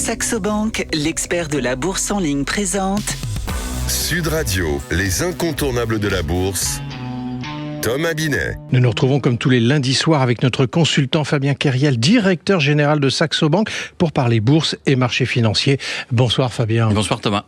Saxo Bank, l'expert de la bourse en ligne présente Sud Radio, les incontournables de la bourse. Thomas Binet. Nous nous retrouvons comme tous les lundis soirs avec notre consultant Fabien Kériel, directeur général de Saxo Bank, pour parler bourse et marché financier. Bonsoir Fabien. Bonsoir Thomas.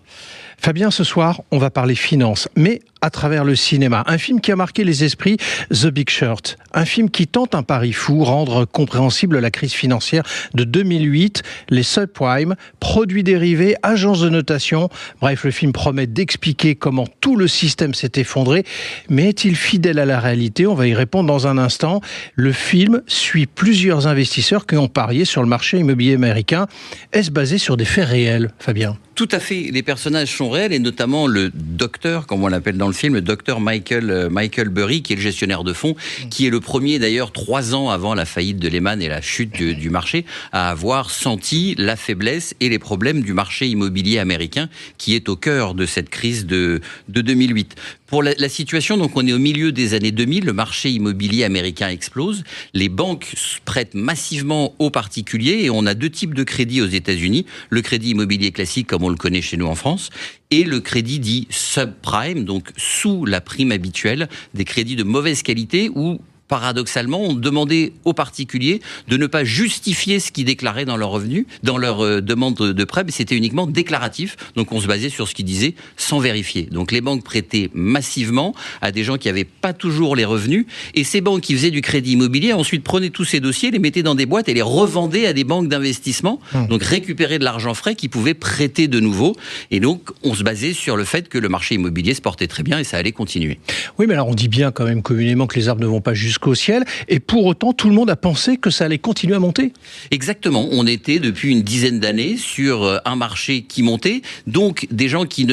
Fabien, ce soir, on va parler finance, mais à travers le cinéma. Un film qui a marqué les esprits, The Big Short. Un film qui tente un pari fou, rendre compréhensible la crise financière de 2008, les subprimes, produits dérivés, agences de notation. Bref, le film promet d'expliquer comment tout le système s'est effondré. Mais est-il fidèle à la réalité? On va y répondre dans un instant. Le film suit plusieurs investisseurs qui ont parié sur le marché immobilier américain. Est-ce basé sur des faits réels, Fabien? Tout à fait. Les personnages sont réels et notamment le docteur, comme on l'appelle dans le film, le docteur Michael Burry, qui est le gestionnaire de fonds, qui est le premier d'ailleurs 3 ans avant la faillite de Lehman et la chute du marché à avoir senti la faiblesse et les problèmes du marché immobilier américain qui est au cœur de cette crise de 2008. Pour la situation, donc on est au milieu des années 2000, le marché immobilier américain explose, les banques prêtent massivement aux particuliers et on a 2 types de crédits aux États-Unis, le crédit immobilier classique comme on le connaît chez nous en France et le crédit dit subprime, donc sous la prime habituelle, des crédits de mauvaise qualité où paradoxalement, on demandait aux particuliers de ne pas justifier ce qu'ils déclaraient dans leurs revenus, dans leur demande de prêt, mais c'était uniquement déclaratif. Donc on se basait sur ce qu'ils disaient sans vérifier. Donc les banques prêtaient massivement à des gens qui n'avaient pas toujours les revenus. Et ces banques qui faisaient du crédit immobilier, ensuite prenaient tous ces dossiers, les mettaient dans des boîtes et les revendaient à des banques d'investissement. Donc récupéraient de l'argent frais qu'ils pouvaient prêter de nouveau. Et donc on se basait sur le fait que le marché immobilier se portait très bien et ça allait continuer. Oui, mais alors on dit bien quand même communément que les arbres ne vont pas jusqu'au ciel, et pour autant, tout le monde a pensé que ça allait continuer à monter. Exactement. On était depuis une dizaine d'années sur un marché qui montait, donc des gens qui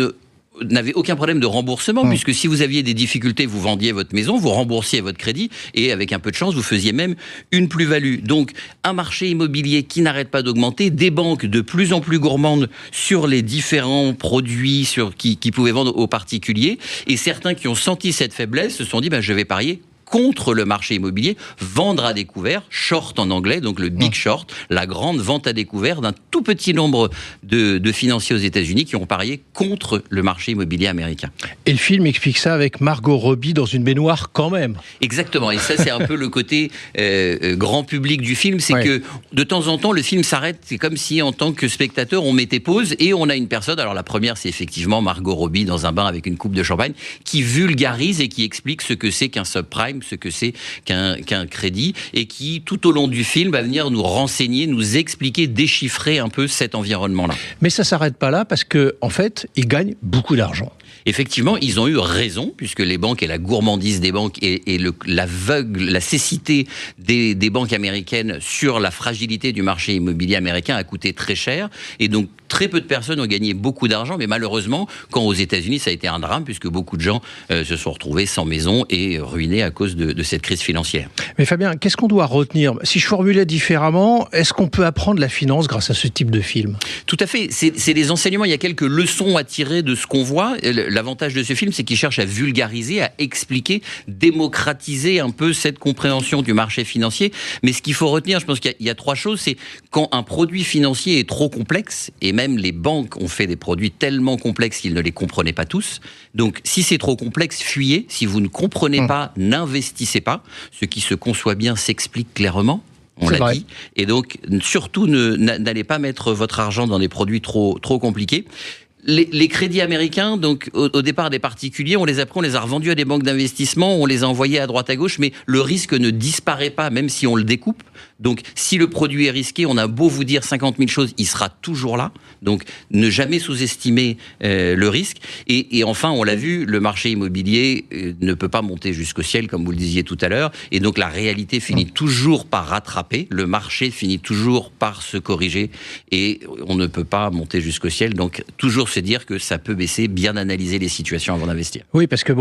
n'avait aucun problème de remboursement, puisque si vous aviez des difficultés, vous vendiez votre maison, vous remboursiez votre crédit, et avec un peu de chance, vous faisiez même une plus-value. Donc, un marché immobilier qui n'arrête pas d'augmenter, des banques de plus en plus gourmandes sur les différents produits qui pouvaient vendre aux particuliers, et certains qui ont senti cette faiblesse se sont dit, je vais parier contre le marché immobilier, vendre à découvert, short en anglais, donc le big short, la grande vente à découvert d'un tout petit nombre de financiers aux États-Unis qui ont parié contre le marché immobilier américain. Et le film explique ça avec Margot Robbie dans une baignoire quand même. Exactement, et ça c'est un peu le côté grand public du film, c'est que de temps en temps le film s'arrête, c'est comme si en tant que spectateur on mettait pause et on a une personne, alors la première c'est effectivement Margot Robbie dans un bain avec une coupe de champagne, qui vulgarise et qui explique ce que c'est qu'un subprime, ce que c'est qu'un crédit, et qui, tout au long du film, va venir nous renseigner, nous expliquer, déchiffrer un peu cet environnement-là. Mais ça ne s'arrête pas là, parce qu'en fait, ils gagnent beaucoup d'argent. Effectivement, ils ont eu raison, puisque les banques et la gourmandise des banques et la cécité des banques américaines sur la fragilité du marché immobilier américain a coûté très cher. Et donc, très peu de personnes ont gagné beaucoup d'argent. Mais malheureusement, quand aux États-Unis, ça a été un drame, puisque beaucoup de gens se sont retrouvés sans maison et ruinés à cause de cette crise financière. Mais Fabien, qu'est-ce qu'on doit retenir? Si je formulais différemment, est-ce qu'on peut apprendre la finance grâce à ce type de film? Tout à fait. C'est des enseignements. Il y a quelques leçons à tirer de ce qu'on voit. L'avantage de ce film, c'est qu'il cherche à vulgariser, à expliquer, démocratiser un peu cette compréhension du marché financier. Mais ce qu'il faut retenir, je pense qu'il y a 3 choses. C'est quand un produit financier est trop complexe, et même les banques ont fait des produits tellement complexes qu'ils ne les comprenaient pas tous. Donc, si c'est trop complexe, fuyez. Si vous ne comprenez pas, n'investissez pas. Ce qui se conçoit bien s'explique clairement. On l'a dit. Et donc, surtout, n'allez pas mettre votre argent dans des produits trop compliqués. Les crédits américains, donc au départ des particuliers, on les a revendus à des banques d'investissement, on les a envoyés à droite à gauche, mais le risque ne disparaît pas, même si on le découpe. Donc, si le produit est risqué, on a beau vous dire 50 000 choses, il sera toujours là. Donc, ne jamais sous-estimer le risque. Et enfin, on l'a vu, le marché immobilier ne peut pas monter jusqu'au ciel, comme vous le disiez tout à l'heure. Et donc, la réalité finit toujours par rattraper. Le marché finit toujours par se corriger. Et on ne peut pas monter jusqu'au ciel. Donc, toujours se dire que ça peut baisser, bien analyser les situations avant d'investir. Oui, parce que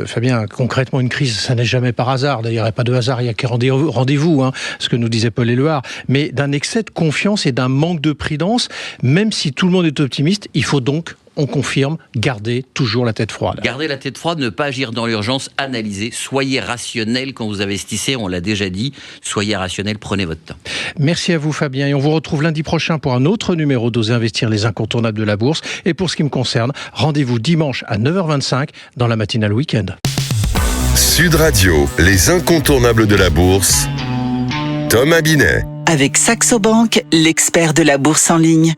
Fabien, concrètement, une crise, ça n'est jamais par hasard. D'ailleurs, il n'y a pas de hasard, il n'y a que rendez-vous, ce que nous disait Paul Éluard. Mais d'un excès de confiance et d'un manque de prudence, même si tout le monde est optimiste, il faut donc on confirme, gardez toujours la tête froide. Gardez la tête froide, ne pas agir dans l'urgence, analysez, soyez rationnel quand vous investissez, on l'a déjà dit, soyez rationnel, prenez votre temps. Merci à vous Fabien et on vous retrouve lundi prochain pour un autre numéro d'Oser investir, les incontournables de la bourse. Et pour ce qui me concerne, rendez-vous dimanche à 9h25 dans la matinale week-end. Sud Radio, les incontournables de la bourse. Thomas Binet. Avec Saxo Bank, l'expert de la bourse en ligne.